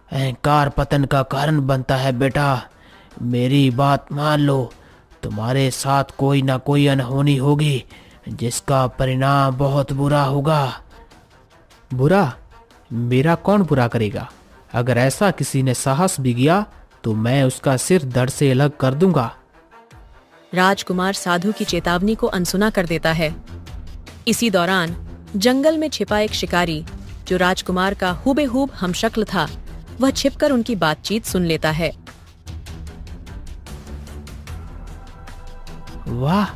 अहंकार पतन का कारण बनता है बेटा। मेरी बात मान लो। तुम्हारे साथ कोई ना कोई अनहोनी होगी जिसका परिणाम बहुत बुरा होगा। बुरा? मेरा कौन बुरा करेगा? अगर ऐसा किसी ने साहस भी किया तो मैं उसका सिर धड़ से अलग कर दूंगा। राजकुमार साधु की चेतावनी को अनसुना कर देता है। इसी दौरान जंगल में छिपा एक शिकारी, जो राजकुमार का हुबेहूब हमशक्ल था, वह छिपकर उनकी बातचीत सुन लेता है। वाह,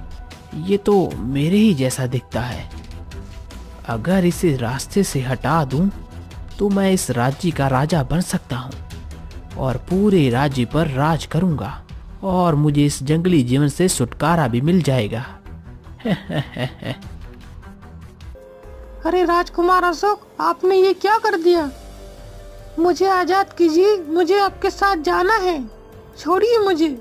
ये तो मेरे ही जैसा दिखता है। अगर इसे रास्ते से हटा दूं तो मैं इस राज्य का राजा बन सकता हूं और पूरे राज्य पर राज करूंगा और मुझे इस जंगली जीवन से छुटकारा भी मिल जाएगा। अरे राजकुमार अशोक, आपने ये क्या कर दिया? मुझे आजाद कीजिए, मुझे आपके साथ जाना है, छोड़िए मुझे।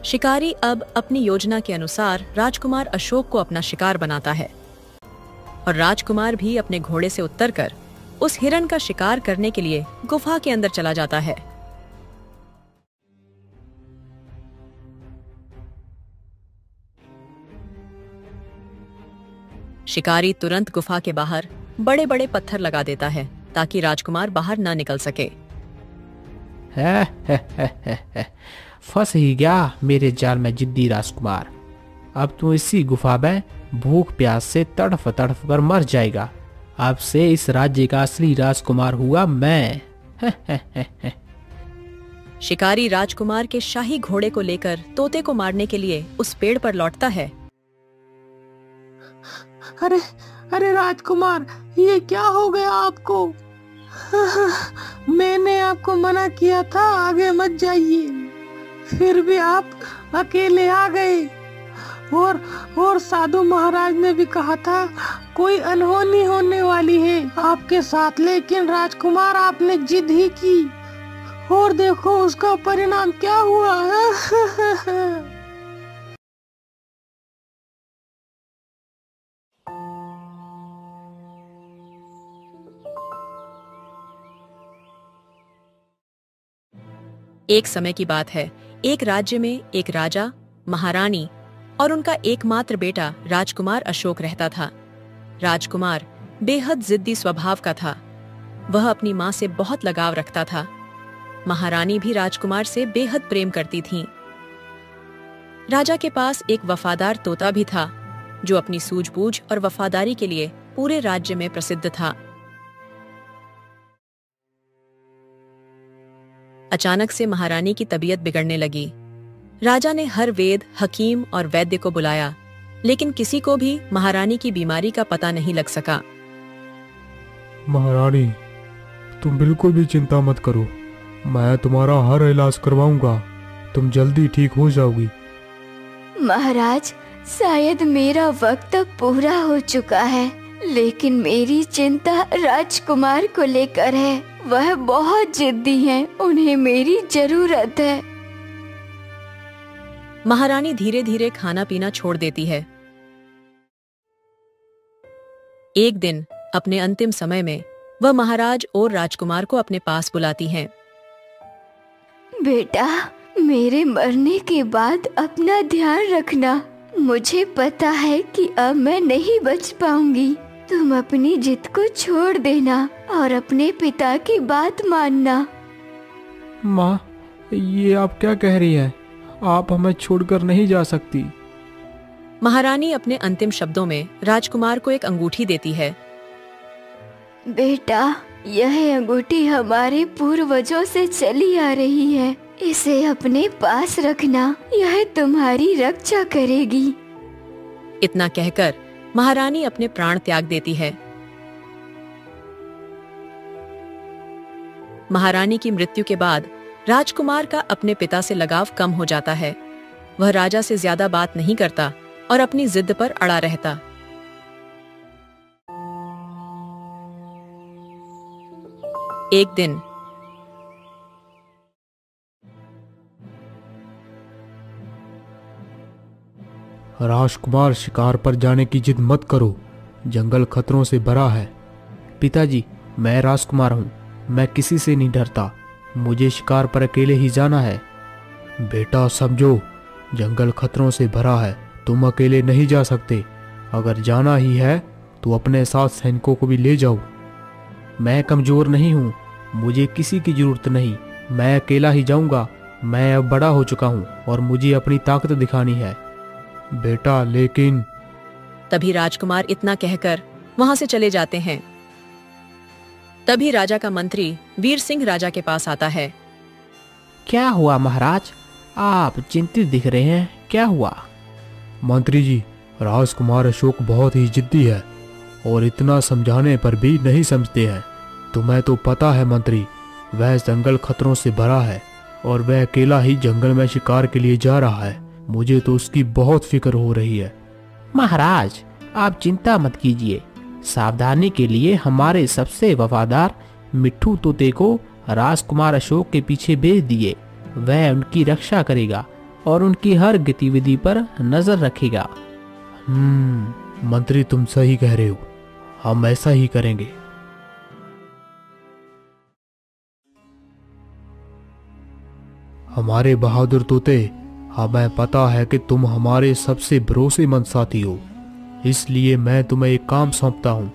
शिकारी अब अपनी योजना के अनुसार राजकुमार अशोक को अपना शिकार बनाता है और राजकुमार भी अपने घोड़े से उतरकर उस हिरण का शिकार करने के लिए गुफा के अंदर चला जाता है। शिकारी तुरंत गुफा के बाहर बड़े बड़े पत्थर लगा देता है ताकि राजकुमार बाहर न निकल सके। फंस ही गया मेरे जाल में जिद्दी राजकुमार। अब तू इसी गुफा में भूख प्यास से तड़फ तड़फ कर मर जाएगा। अब से इस राज्य का असली राजकुमार हुआ मैं। शिकारी राजकुमार के शाही घोड़े को लेकर तोते को मारने के लिए उस पेड़ पर लौटता है। अरे अरे राजकुमार, ये क्या हो गया आपको? मैंने आपको मना किया था आगे मत जाइए, फिर भी आप अकेले आ गए। और साधु महाराज ने भी कहा था कोई अनहोनी होने वाली है आपके साथ, लेकिन राजकुमार आपने जिद ही की और देखो उसका परिणाम क्या हुआ। एक समय की बात है, एक राज्य में एक राजा, महारानी और उनका एकमात्र बेटा राजकुमार अशोक रहता था। राजकुमार बेहद जिद्दी स्वभाव का था। वह अपनी माँ से बहुत लगाव रखता था। महारानी भी राजकुमार से बेहद प्रेम करती थीं। राजा के पास एक वफादार तोता भी था, जो अपनी सूझबूझ और वफादारी के लिए पूरे राज्य में प्रसिद्ध था। अचानक से महारानी की तबीयत बिगड़ने लगी। राजा ने हर वेद, हकीम और वैद्य को बुलाया, लेकिन किसी को भी महारानी की बीमारी का पता नहीं लग सका। महारानी, तुम बिल्कुल भी चिंता मत करो, मैं तुम्हारा हर इलाज करवाऊंगा, तुम जल्दी ठीक हो जाओगी। महाराज, शायद मेरा वक्त अब पूरा हो चुका है, लेकिन मेरी चिंता राजकुमार को लेकर है। वह बहुत जिद्दी हैं, उन्हें मेरी जरूरत है। महारानी धीरे धीरे खाना पीना छोड़ देती है। एक दिन अपने अंतिम समय में वह महाराज और राजकुमार को अपने पास बुलाती हैं। बेटा, मेरे मरने के बाद अपना ध्यान रखना। मुझे पता है कि अब मैं नहीं बच पाऊंगी। तुम अपनी जिद को छोड़ देना और अपने पिता की बात मानना। माँ, ये आप क्या कह रही हैं? आप हमें छोड़कर नहीं जा सकती। महारानी अपने अंतिम शब्दों में राजकुमार को एक अंगूठी देती है। बेटा, यह अंगूठी हमारे पूर्वजों से चली आ रही है। इसे अपने पास रखना, यह तुम्हारी रक्षा करेगी। इतना कहकर महारानी अपने प्राण त्याग देती है। महारानी की मृत्यु के बाद राजकुमार का अपने पिता से लगाव कम हो जाता है। वह राजा से ज्यादा बात नहीं करता और अपनी जिद पर अड़ा रहता। एक दिन राजकुमार, शिकार पर जाने की जिद मत करो, जंगल खतरों से भरा है। पिताजी, मैं राजकुमार हूँ, मैं किसी से नहीं डरता। मुझे शिकार पर अकेले ही जाना है। बेटा समझो, जंगल खतरों से भरा है, तुम अकेले नहीं जा सकते। अगर जाना ही है तो अपने साथ सैनिकों को भी ले जाओ। मैं कमजोर नहीं हूँ, मुझे किसी की जरूरत नहीं, मैं अकेला ही जाऊंगा। मैं अब बड़ा हो चुका हूँ और मुझे अपनी ताकत दिखानी है। बेटा लेकिन। तभी राजकुमार इतना कहकर वहां से चले जाते हैं। तभी राजा का मंत्री वीर सिंह राजा के पास आता है। क्या हुआ महाराज, आप चिंतित दिख रहे हैं, क्या हुआ? मंत्री जी, राजकुमार अशोक बहुत ही जिद्दी है और इतना समझाने पर भी नहीं समझते हैं। तुम्हें तो पता है मंत्री, वह जंगल खतरों से भरा है और वह अकेला ही जंगल में शिकार के लिए जा रहा है। मुझे तो उसकी बहुत फिक्र हो रही है। महाराज आप चिंता मत कीजिए, सावधानी के लिए हमारे सबसे वफादार मिट्ठू तोते को राजकुमार अशोक के पीछे भेज दिए। वह उनकी रक्षा करेगा और उनकी हर गतिविधि पर नजर रखेगा। मंत्री तुम सही कह रहे हो, हम ऐसा ही करेंगे। हमारे बहादुर तोते, हमें पता है कि तुम हमारे सबसे भरोसेमंद साथी हो, इसलिए मैं तुम्हें एक काम सौंपता हूँ।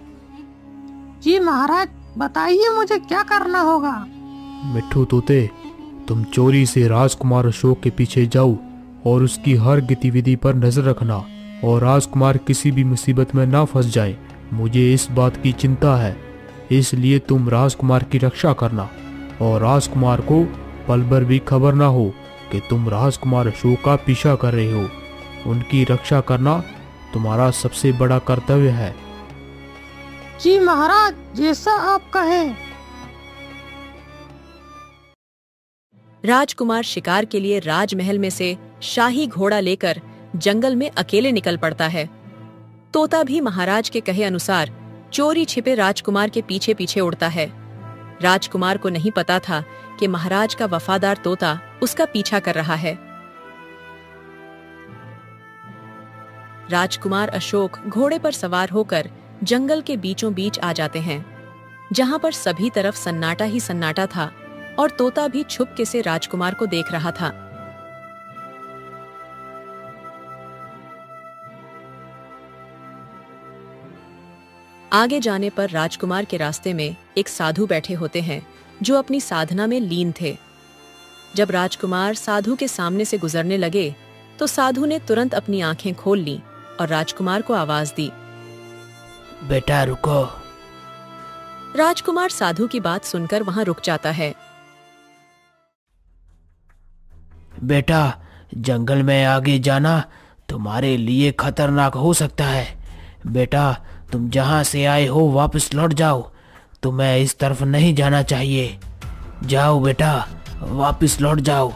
जी महाराज, बताइए मुझे क्या करना होगा। मिट्ठू तोते, तुम चोरी से राजकुमार अशोक के पीछे जाओ और उसकी हर गतिविधि पर नजर रखना और राजकुमार किसी भी मुसीबत में ना फंस जाए। मुझे इस बात की चिंता है, इसलिए तुम राजकुमार की रक्षा करना और राजकुमार को पल भर भी खबर ना हो कि तुम राजकुमार अशोक का पीछा कर रहे हो। उनकी रक्षा करना तुम्हारा सबसे बड़ा कर्तव्य है। जी महाराज, जैसा आप कहें। राजकुमार शिकार के लिए राजमहल में से शाही घोड़ा लेकर जंगल में अकेले निकल पड़ता है। तोता भी महाराज के कहे अनुसार चोरी छिपे राजकुमार के पीछे पीछे उड़ता है। राजकुमार को नहीं पता था कि महाराज का वफादार तोता उसका पीछा कर रहा है। राजकुमार अशोक घोड़े पर सवार होकर जंगल के बीचों बीच आ जाते हैं, जहां पर सभी तरफ सन्नाटा ही सन्नाटा था और तोता भी छुपके से राजकुमार को देख रहा था। आगे जाने पर राजकुमार के रास्ते में एक साधु बैठे होते हैं जो अपनी साधना में लीन थे। जब राजकुमार साधु के सामने से गुजरने लगे तो साधु ने तुरंत अपनी आंखें खोल लीं और राजकुमार को आवाज दी। बेटा रुको। राजकुमार साधु की बात सुनकर वहां रुक जाता है। बेटा, जंगल में आगे जाना तुम्हारे लिए खतरनाक हो सकता है। बेटा, तुम जहां से आए हो वापस लौट जाओ, तुम्हें इस तरफ नहीं जाना चाहिए। जाओ बेटा, वापस लौट जाओ।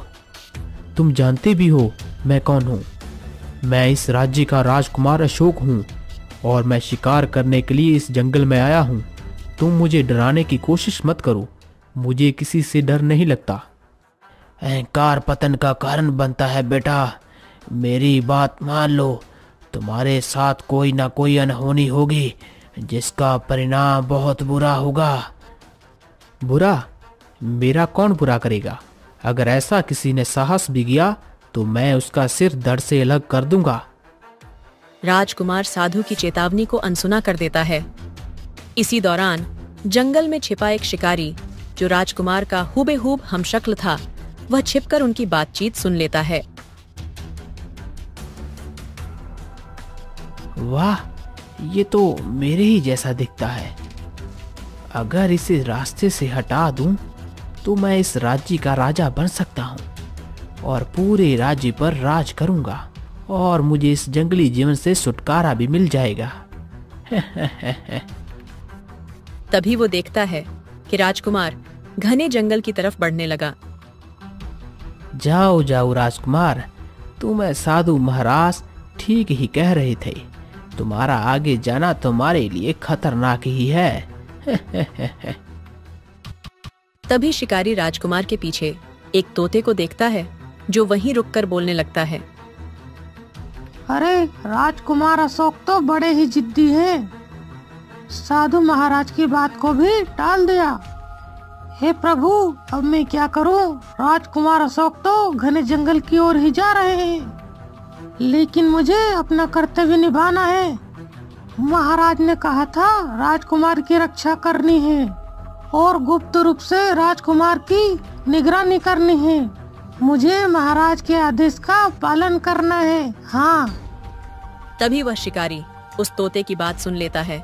तुम जानते भी हो मैं कौन हूँ। मैं इस राज्य का राजकुमार अशोक हूँ और मैं शिकार करने के लिए इस जंगल में आया हूँ। तुम मुझे डराने की कोशिश मत करो, मुझे किसी से डर नहीं लगता। अहंकार पतन का कारण बनता है बेटा, मेरी बात मान लो। तुम्हारे साथ कोई ना कोई अनहोनी होगी जिसका परिणाम बहुत बुरा होगा। बुरा? मेरा कौन बुरा करेगा? अगर ऐसा किसी ने साहस भी किया तो मैं उसका सिर धड़ से अलग कर दूंगा। राजकुमार साधु की चेतावनी को अनसुना कर देता है। इसी दौरान जंगल में छिपा एक शिकारी जो राजकुमार का हुबेहूब हमशक्ल था, वह छिपकर उनकी बातचीत सुन लेता है। वाह, ये तो मेरे ही जैसा दिखता है। अगर इसे रास्ते से हटा दूं तो मैं इस राज्य का राजा बन सकता हूँ और पूरे राज्य पर राज करूंगा और मुझे इस जंगली जीवन से छुटकारा भी मिल जाएगा। तभी वो देखता है कि राजकुमार घने जंगल की तरफ बढ़ने लगा। जाओ जाओ राजकुमार, तुम्हें साधु महाराज ठीक ही कह रहे थे। तुम्हारा आगे जाना तुम्हारे लिए खतरनाक ही है। तभी शिकारी राजकुमार के पीछे एक तोते को देखता है जो वहीं रुककर बोलने लगता है। अरे, राजकुमार अशोक तो बड़े ही जिद्दी हैं। साधु महाराज की बात को भी टाल दिया। हे प्रभु, अब मैं क्या करूं? राजकुमार अशोक तो घने जंगल की ओर ही जा रहे हैं, लेकिन मुझे अपना कर्तव्य निभाना है। महाराज ने कहा था राजकुमार की रक्षा करनी है और गुप्त रूप से राजकुमार की निगरानी करनी है। मुझे महाराज के आदेश का पालन करना है। हाँ। तभी वह शिकारी उस तोते की बात सुन लेता है।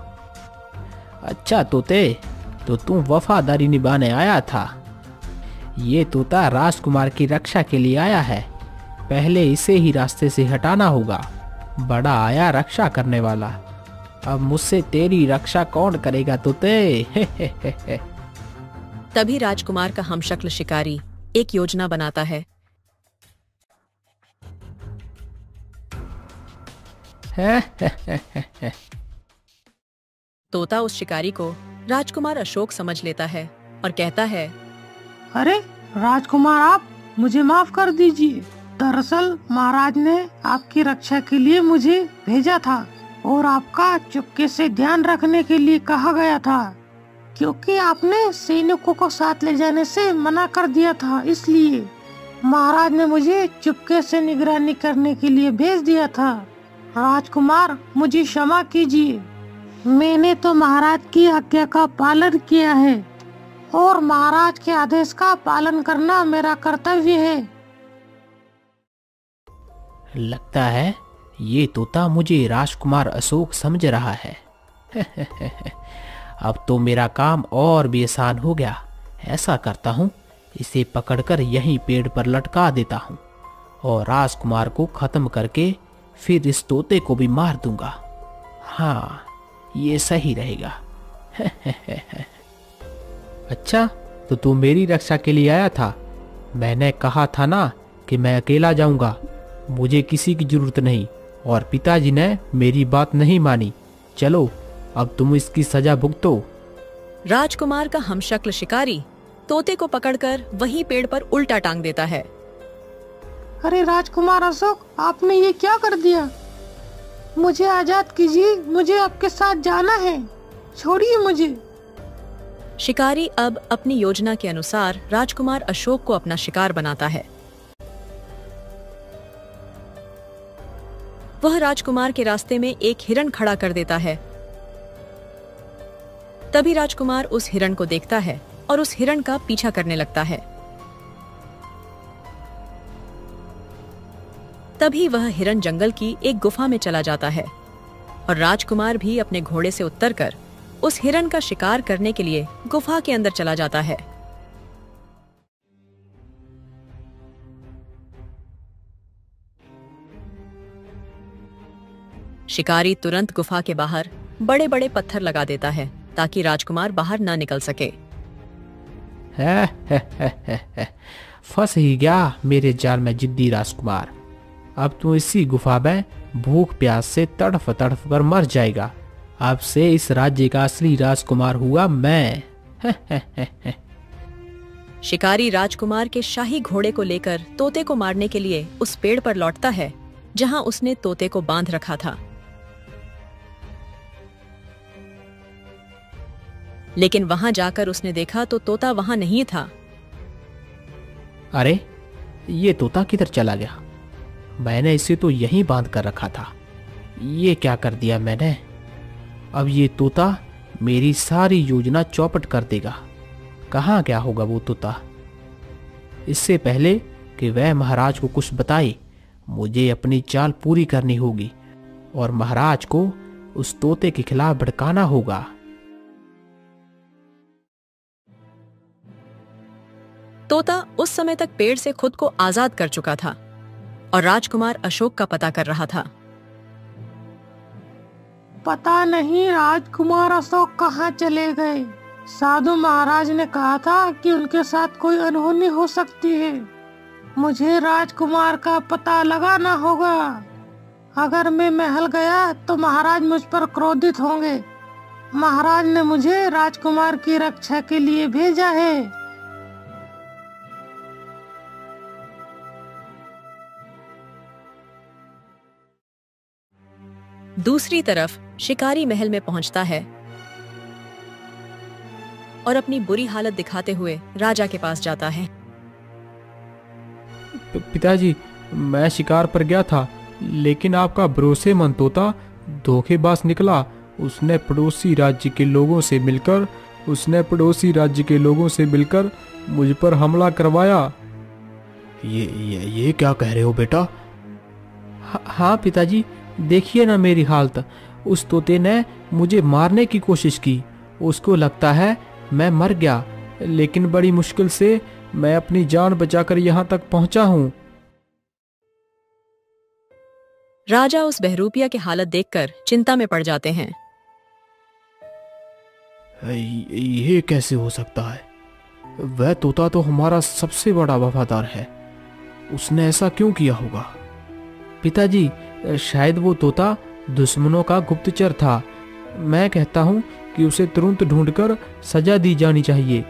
अच्छा तोते, तो तू वफादारी निभाने आया था। ये तोता राजकुमार की रक्षा के लिए आया है, पहले इसे ही रास्ते से हटाना होगा। बड़ा आया रक्षा करने वाला, अब मुझसे तेरी रक्षा कौन करेगा तोते? तभी राजकुमार का हमशक्ल शिकारी एक योजना बनाता है। तोता उस शिकारी को राजकुमार अशोक समझ लेता है और कहता है, अरे राजकुमार, आप मुझे माफ कर दीजिए। दरअसल महाराज ने आपकी रक्षा के लिए मुझे भेजा था और आपका चुपके से ध्यान रखने के लिए कहा गया था, क्योंकि आपने सैनिकों को साथ ले जाने से मना कर दिया था। इसलिए महाराज ने मुझे चुपके से निगरानी करने के लिए भेज दिया था। राजकुमार, मुझे क्षमा कीजिए। मैंने तो महाराज की आज्ञा का पालन किया है और महाराज के आदेश का पालन करना मेरा कर्तव्य है। लगता है ये तोता मुझे राजकुमार अशोक समझ रहा है। अब तो मेरा काम और भी आसान हो गया। ऐसा करता हूँ, इसे पकड़कर यहीं पेड़ पर लटका देता हूँ और राजकुमार को खत्म करके फिर इस तोते को भी मार दूंगा। हाँ, ये सही रहेगा। अच्छा, तो तू मेरी रक्षा के लिए आया था? मैंने कहा था ना कि मैं अकेला जाऊंगा, मुझे किसी की जरूरत नहीं, और पिताजी ने मेरी बात नहीं मानी। चलो, अब तुम इसकी सजा भुगतो। राजकुमार का हमशक्ल शिकारी तोते को पकड़कर वही पेड़ पर उल्टा टांग देता है। अरे राजकुमार अशोक, आपने ये क्या कर दिया? मुझे आजाद कीजिए, मुझे आपके साथ जाना है, छोड़िए मुझे। शिकारी अब अपनी योजना के अनुसार राजकुमार अशोक को अपना शिकार बनाता है। वह राजकुमार के रास्ते में एक हिरण खड़ा कर देता है। तभी राजकुमार उस हिरण को देखता है और उस हिरण का पीछा करने लगता है। तभी वह हिरण जंगल की एक गुफा में चला जाता है और राजकुमार भी अपने घोड़े से उतरकर उस हिरण का शिकार करने के लिए गुफा के अंदर चला जाता है। शिकारी तुरंत गुफा के बाहर बड़े बड़े पत्थर लगा देता है ताकि राजकुमार बाहर न निकल सके। फंस ही गया मेरे जाल में जिद्दी राजकुमार। अब तू इसी गुफा में भूख प्यास से तड़फ तड़फ कर मर जाएगा। अब से इस राज्य का असली राजकुमार हुआ मैं। शिकारी राजकुमार के शाही घोड़े को लेकर तोते को मारने के लिए उस पेड़ पर लौटता है जहां उसने तोते को बांध रखा था। लेकिन वहां जाकर उसने देखा तो तोता वहां नहीं था। अरे, ये तोता किधर चला गया? मैंने इसे तो यहीं बांध कर रखा था। ये क्या कर दिया मैंने? अब ये तोता मेरी सारी योजना चौपट कर देगा। कहाँ गया होगा वो तोता? इससे पहले कि वह महाराज को कुछ बताए, मुझे अपनी चाल पूरी करनी होगी और महाराज को उस तोते के खिलाफ भड़काना होगा। तोता उस समय तक पेड़ से खुद को आजाद कर चुका था और राजकुमार अशोक का पता कर रहा था। पता नहीं राजकुमार अशोक कहाँ चले गए। साधु महाराज ने कहा था कि उनके साथ कोई अनहोनी हो सकती है। मुझे राजकुमार का पता लगाना होगा। अगर मैं महल गया तो महाराज मुझ पर क्रोधित होंगे। महाराज ने मुझे राजकुमार की रक्षा के लिए भेजा है। दूसरी तरफ शिकारी महल में पहुंचता है और अपनी बुरी हालत दिखाते हुए राजा के पास जाता है। पिताजी, मैं शिकार पर गया था, लेकिन आपका भरोसेमंद तोता धोखेबाज निकला। उसने पड़ोसी राज्य के लोगों से मिलकर मुझ पर हमला करवाया। ये क्या कह रहे हो बेटा? हाँ पिताजी, देखिए ना मेरी हालत। उस तोते ने मुझे मारने की कोशिश की। उसको लगता है मैं मर गया, लेकिन बड़ी मुश्किल से मैं अपनी जान बचाकर यहाँ तक पहुँचा हूँ। राजा उस बहरूपिया की हालत देखकर चिंता में पड़ जाते हैं। ये कैसे हो सकता है? वह तोता तो हमारा सबसे बड़ा वफादार है। उसने ऐसा क्यों किया होगा? पिताजी, शायद वो तोता दुश्मनों का गुप्तचर था। मैं कहता हूँ कि उसे तुरंत ढूंढकर सजा दी जानी चाहिए।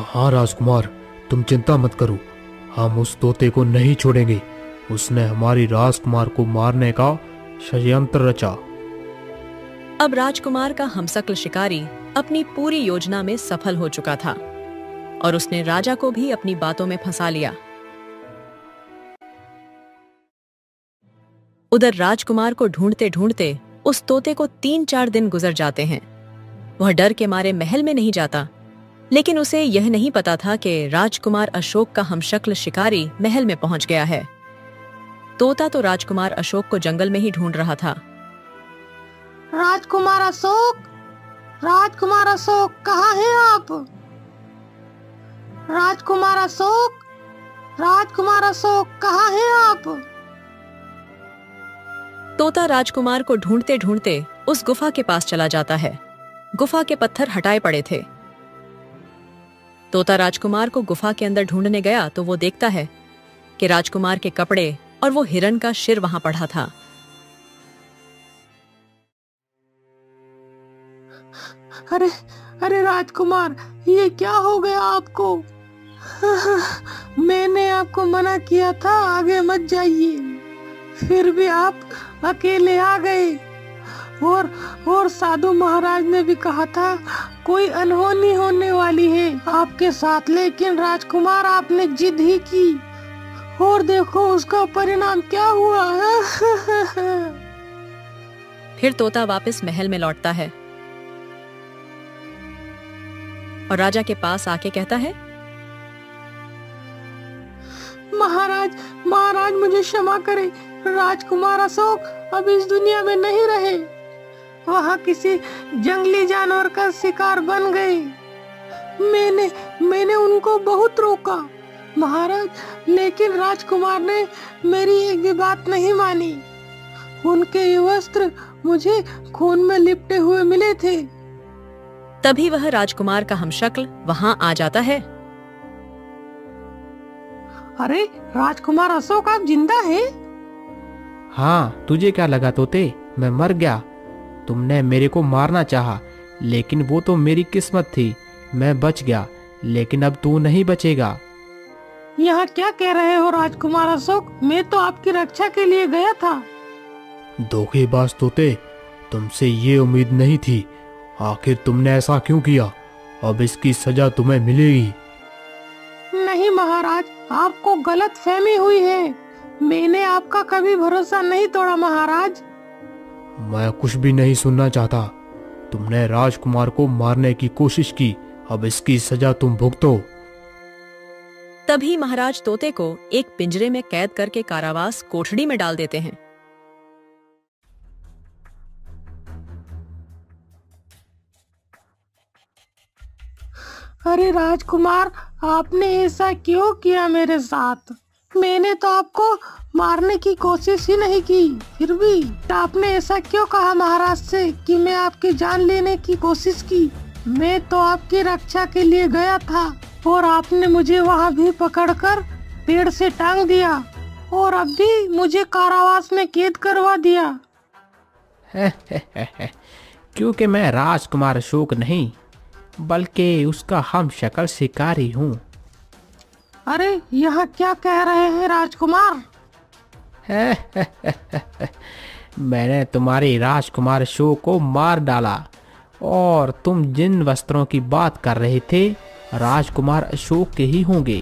हाँ राजकुमार, तुम चिंता मत करो। हम उस तोते को नहीं छोड़ेंगे। उसने हमारी राजकुमार को मारने का षड्यंत्र रचा। अब राजकुमार का हमशक्ल शिकारी अपनी पूरी योजना में सफल हो चुका था और उसने राजा को भी अपनी बातों में फंसा लिया। उधर राजकुमार को ढूंढते ढूंढते उस तोते को 3-4 दिन गुजर जाते हैं। वह डर के मारे महल में नहीं जाता, लेकिन उसे यह नहीं पता था कि राजकुमार अशोक का हमशक्ल शिकारी महल में पहुंच गया है। तोता तो राजकुमार अशोक को जंगल में ही ढूंढ रहा था। राजकुमार अशोक, राजकुमार अशोक, कहाँ हैं आप? राजकुमार अशोक, राजकुमार अशोक, कहाँ हैं आप? तोता राजकुमार को ढूंढते ढूंढते उस गुफा के पास चला जाता है। गुफा के पत्थर हटाए पड़े थे। तोता राजकुमार को गुफा के अंदर ढूंढने गया तो वो देखता है कि राजकुमार के कपड़े और वो हिरन का सिर वहां पड़ा था। अरे अरे राजकुमार, ये क्या हो गया आपको? मैंने आपको मना किया था आगे मत जाइए, फिर भी आप अकेले आ गए। और साधु महाराज ने भी कहा था कोई अनहोनी होने वाली है आपके साथ, लेकिन राजकुमार आपने जिद ही की और देखो उसका परिणाम क्या हुआ। फिर तोता वापस महल में लौटता है और राजा के पास आके कहता है, महाराज मुझे क्षमा करें। राजकुमार अशोक अब इस दुनिया में नहीं रहे, वहाँ किसी जंगली जानवर का शिकार बन गए। मैंने उनको बहुत रोका महाराज, लेकिन राजकुमार ने मेरी एक भी बात नहीं मानी। उनके ये वस्त्र मुझे खून में लिपटे हुए मिले थे। तभी वह राजकुमार का हमशक्ल वहां आ जाता है। अरे राजकुमार अशोक, आप जिंदा हैं? हाँ, तुझे क्या लगा तोते मैं मर गया? तुमने मेरे को मारना चाहा, लेकिन वो तो मेरी किस्मत थी। मैं बच गया, लेकिन अब तू नहीं बचेगा। यहाँ क्या कह रहे हो राजकुमार अशोक? मैं तो आपकी रक्षा के लिए गया था। धोखेबाज तोते, तुमसे ये उम्मीद नहीं थी। आखिर तुमने ऐसा क्यों किया? अब इसकी सजा तुम्हें मिलेगी। नहीं महाराज, आपको गलतफहमी हुई है। मैंने आपका कभी भरोसा नहीं तोड़ा महाराज। मैं कुछ भी नहीं सुनना चाहता। तुमने राजकुमार को मारने की कोशिश की, अब इसकी सजा तुम भुगतो। तभी महाराज तोते को एक पिंजरे में कैद करके कारावास कोठड़ी में डाल देते हैं। अरे राजकुमार, आपने ऐसा क्यों किया मेरे साथ? मैंने तो आपको मारने की कोशिश ही नहीं की, फिर भी आपने ऐसा क्यों कहा महाराज से कि मैं आपकी जान लेने की कोशिश की? मैं तो आपकी रक्षा के लिए गया था और आपने मुझे वहाँ भी पकड़कर पेड़ से टांग दिया और अब भी मुझे कारावास में कैद करवा दिया। क्योंकि मैं राजकुमार अशोक नहीं, बल्कि उसका हमशक्ल शिकारी हूँ। अरे यहाँ क्या कह रहे हैं राजकुमार? मैंने तुम्हारे राजकुमार अशोक को मार डाला और तुम जिन वस्त्रों की बात कर रहे थे राजकुमार अशोक के ही होंगे।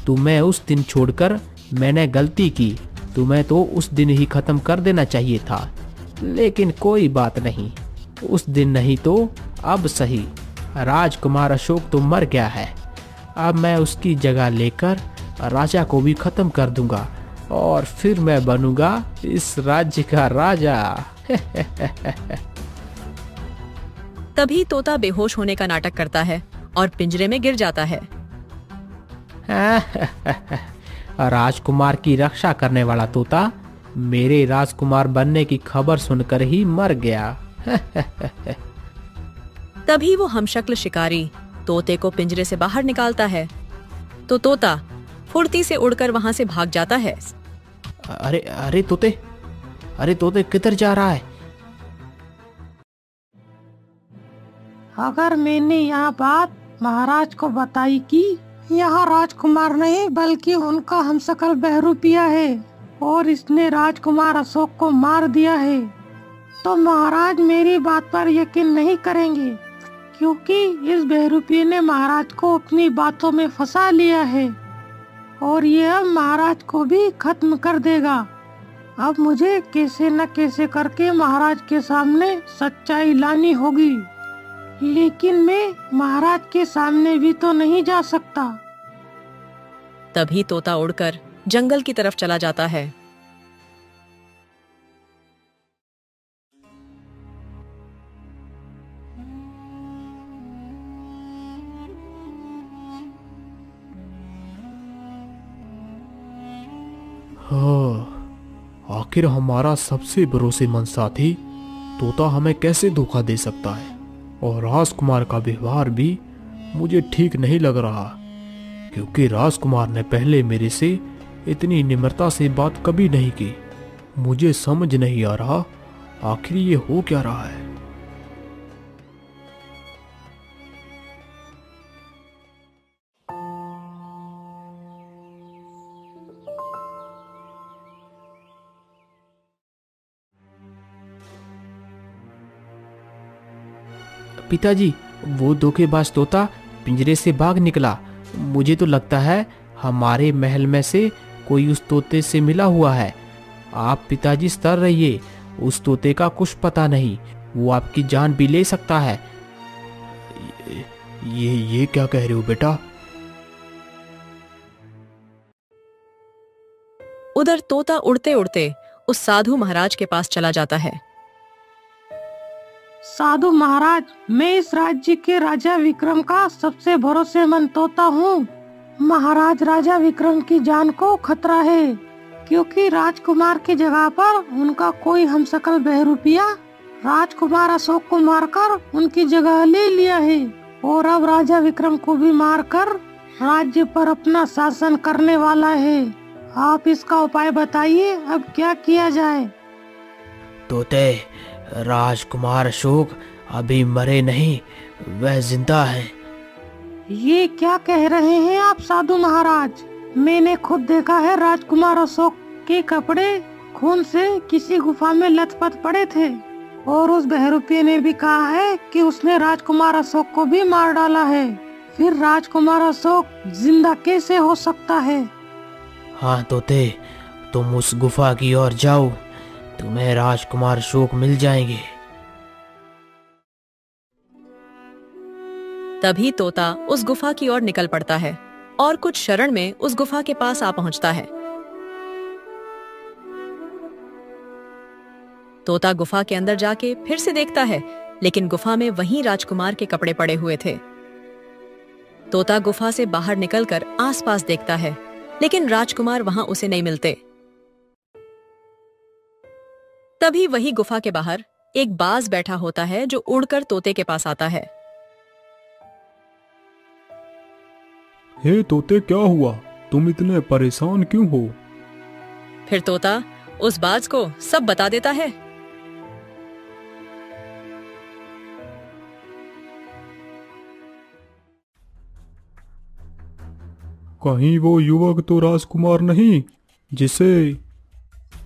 तुम्हें उस दिन छोड़कर मैंने गलती की। तुम्हें तो उस दिन ही खत्म कर देना चाहिए था, लेकिन कोई बात नहीं, उस दिन नहीं तो अब सही। राजकुमार अशोक तो मर गया है, अब मैं उसकी जगह लेकर राजा को भी खत्म कर दूंगा और फिर मैं बनूंगा इस राज्य का राजा। तभी तोता बेहोश होने का नाटक करता है और पिंजरे में गिर जाता है। राजकुमार की रक्षा करने वाला तोता मेरे राजकुमार बनने की खबर सुनकर ही मर गया। तभी वो हमशक्ल शिकारी तोते को पिंजरे से बाहर निकालता है तो तोता फुर्ती से उड़कर वहां से भाग जाता है। अरे अरे तोते किधर जा रहा है? अगर मैंने यह बात महाराज को बताई कि यहाँ राजकुमार नहीं बल्कि उनका हमशक्ल बहरूपिया है और इसने राजकुमार अशोक को मार दिया है, तो महाराज मेरी बात पर यकीन नहीं करेंगे, क्योंकि इस बहरूपिये ने महाराज को अपनी बातों में फंसा लिया है और ये अब महाराज को भी खत्म कर देगा। अब मुझे कैसे न कैसे करके महाराज के सामने सच्चाई लानी होगी, लेकिन मैं महाराज के सामने भी तो नहीं जा सकता। तभी तोता उड़कर जंगल की तरफ चला जाता है। आखिर हमारा सबसे भरोसेमंद साथी तोता हमें कैसे धोखा दे सकता है? और राजकुमार का व्यवहार भी मुझे ठीक नहीं लग रहा, क्योंकि राजकुमार ने पहले मेरे से इतनी निम्रता से बात कभी नहीं की। मुझे समझ नहीं आ रहा आखिर ये हो क्या रहा है। पिताजी, वो धोखेबाज तोता पिंजरे से भाग निकला। मुझे तो लगता है हमारे महल में से कोई उस तोते से मिला हुआ है। आप पिताजी सतर रहिए, उस तोते का कुछ पता नहीं, वो आपकी जान भी ले सकता है। ये क्या कह रहे हो बेटा? उधर तोता उड़ते उड़ते उस साधु महाराज के पास चला जाता है। साधु महाराज, मैं इस राज्य के राजा विक्रम का सबसे भरोसेमंद तोता हूँ। महाराज, राजा विक्रम की जान को खतरा है, क्योंकि राजकुमार की जगह पर उनका कोई हमशक्ल बहरूपिया राजकुमार अशोक को मारकर उनकी जगह ले लिया है और अब राजा विक्रम को भी मारकर राज्य पर अपना शासन करने वाला है। आप इसका उपाय बताइए, अब क्या किया जाए? तोते, राजकुमार अशोक अभी मरे नहीं, वह जिंदा है। ये क्या कह रहे हैं आप साधु महाराज? मैंने खुद देखा है राजकुमार अशोक के कपड़े खून से किसी गुफा में लथपथ पड़े थे और उस बहरूपिये ने भी कहा है कि उसने राजकुमार अशोक को भी मार डाला है। फिर राजकुमार अशोक जिंदा कैसे हो सकता है? हाँ तोते, तुम उस गुफा की ओर जाओ, तुम्हें राजकुमार अशोक मिल जाएंगे। तभी तोता उस गुफा की ओर निकल पड़ता है और कुछ शरण में उस गुफा के पास आ पहुंचता है। तोता गुफा के अंदर जाके फिर से देखता है, लेकिन गुफा में वहीं राजकुमार के कपड़े पड़े हुए थे। तोता गुफा से बाहर निकलकर आसपास देखता है, लेकिन राजकुमार वहां उसे नहीं मिलते। तभी वही गुफा के बाहर एक बाज बैठा होता है जो उड़कर तोते के पास आता है। हे तोते, क्या हुआ? तुम इतने परेशान क्यों हो? फिर तोता उस बाज को सब बता देता है। कहीं वो युवक तो राजकुमार नहीं जिसे...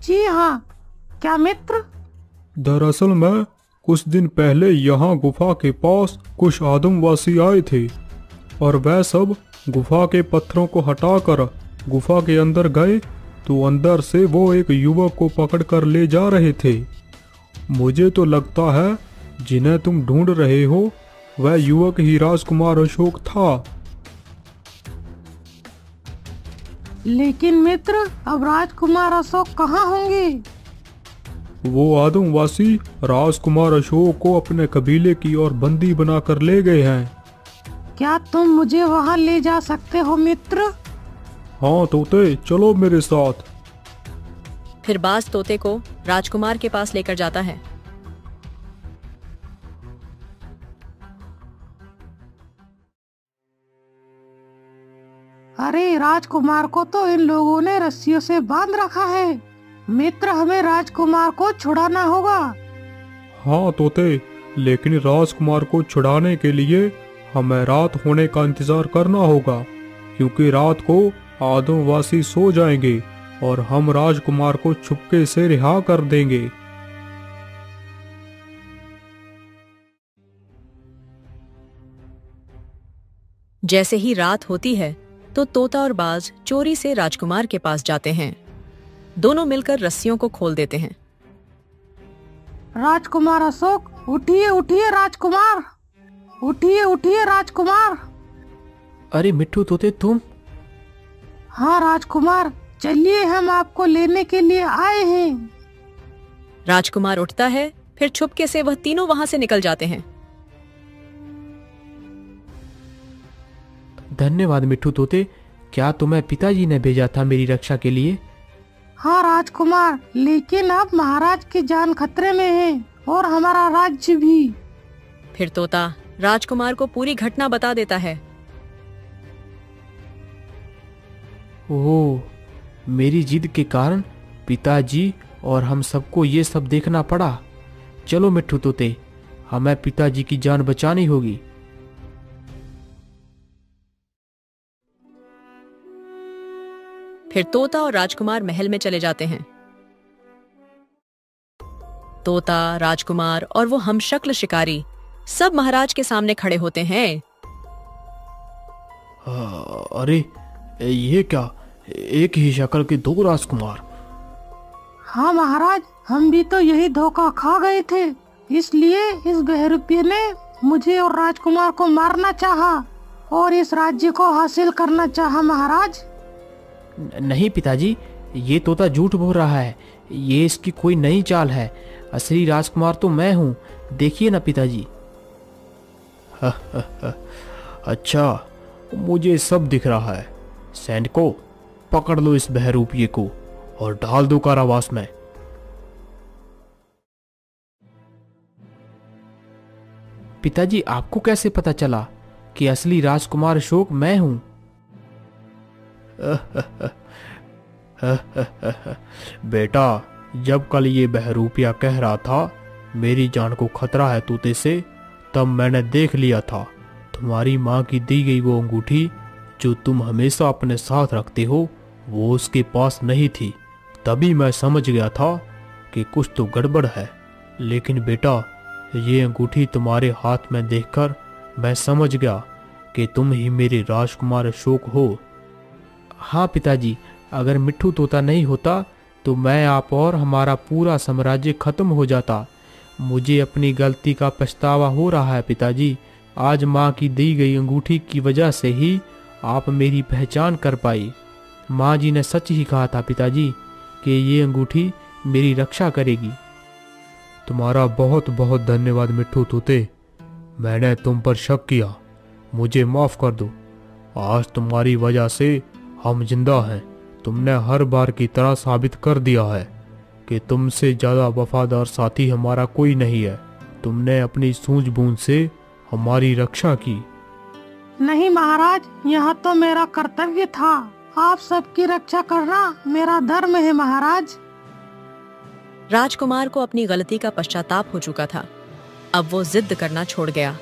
जी हाँ, क्या मित्र? दरअसल मैं कुछ दिन पहले यहाँ गुफा के पास कुछ आदमवासी आए थे और वह सब गुफा के पत्थरों को हटाकर गुफा के अंदर गए तो अंदर से वो एक युवक को पकड़कर ले जा रहे थे। मुझे तो लगता है जिन्हें तुम ढूंढ रहे हो वह युवक ही राजकुमार अशोक था। लेकिन मित्र, अब राजकुमार अशोक कहाँ होंगे? वो आदमवासी राजकुमार अशोक को अपने कबीले की ओर बंदी बनाकर ले गए हैं। क्या तुम मुझे वहाँ ले जा सकते हो मित्र? हाँ तोते, चलो मेरे साथ। फिर बाज तोते को राजकुमार के पास लेकर जाता है। अरे, राजकुमार को तो इन लोगों ने रस्सियों से बांध रखा है। मित्र, हमें राजकुमार को छुड़ाना होगा। हाँ तोते, लेकिन राजकुमार को छुड़ाने के लिए हमें रात होने का इंतजार करना होगा, क्योंकि रात को आदमवासी सो जाएंगे और हम राजकुमार को छुपके से रिहा कर देंगे। जैसे ही रात होती है तो तोता और बाज चोरी से राजकुमार के पास जाते हैं। दोनों मिलकर रस्सियों को खोल देते हैं। राजकुमार अशोक, उठिए उठिए राजकुमार, उठिए उठिए राजकुमार। अरे मिट्ठू तोते, तुम? हाँ राजकुमार, चलिए, हम आपको लेने के लिए आए हैं। राजकुमार उठता है, फिर छुपके से वह तीनों वहां से निकल जाते हैं। धन्यवाद मिट्ठू तोते। क्या तुम्हें पिताजी ने भेजा था मेरी रक्षा के लिए? हाँ राजकुमार, लेकिन अब महाराज की जान खतरे में है और हमारा राज्य भी। फिर तोता राजकुमार को पूरी घटना बता देता है। ओह, मेरी जिद के कारण पिताजी और हम सबको ये सब देखना पड़ा। चलो मिट्ठू तोते, हमें पिताजी की जान बचानी होगी। फिर तोता और राजकुमार महल में चले जाते हैं। तोता, राजकुमार और वो हमशक्ल शिकारी सब महाराज के सामने खड़े होते हैं। अरे ये क्या, एक ही शक्ल के दो राजकुमार? हाँ महाराज, हम भी तो यही धोखा खा गए थे, इसलिए इस बहरूपी ने मुझे और राजकुमार को मारना चाहा और इस राज्य को हासिल करना चाहा महाराज। नहीं पिताजी, ये तोता झूठ बोल रहा है। ये इसकी कोई नई चाल है। असली राजकुमार तो मैं हूँ, देखिए ना पिताजी। अच्छा, मुझे सब दिख रहा है। सैनिकों, पकड़ लो इस बहरूपिये को और डाल दो कारावास में। पिताजी, आपको कैसे पता चला कि असली राजकुमार अशोक मैं हूं? बेटा, जब कल ये बहरूपिया कह रहा था मेरी जान को खतरा है तोते से, तब मैंने देख लिया था तुम्हारी माँ की दी गई वो अंगूठी जो तुम हमेशा अपने साथ रखते हो वो उसके पास नहीं थी। तभी मैं समझ गया था कि कुछ तो गड़बड़ है। लेकिन बेटा, ये अंगूठी तुम्हारे हाथ में देखकर मैं समझ गया कि तुम ही मेरे राजकुमार अशोक हो। हाँ पिताजी, अगर मिट्ठू तोता नहीं होता तो मैं, आप और हमारा पूरा साम्राज्य खत्म हो जाता। मुझे अपनी गलती का पछतावा हो रहा है पिताजी। आज माँ की दी गई अंगूठी की वजह से ही आप मेरी पहचान कर पाई। माँ जी ने सच ही कहा था पिताजी कि ये अंगूठी मेरी रक्षा करेगी। तुम्हारा बहुत बहुत धन्यवाद मिट्ठू तोते। मैंने तुम पर शक किया, मुझे माफ कर दो। आज तुम्हारी वजह से हम जिंदा हैं। तुमने हर बार की तरह साबित कर दिया है कि तुमसे ज्यादा वफादार साथी हमारा कोई नहीं है। तुमने अपनी सूझबूझ से हमारी रक्षा की। नहीं महाराज, यह तो मेरा कर्तव्य था। आप सबकी रक्षा करना मेरा धर्म है महाराज। राजकुमार को अपनी गलती का पश्चाताप हो चुका था। अब वो जिद करना छोड़ गया।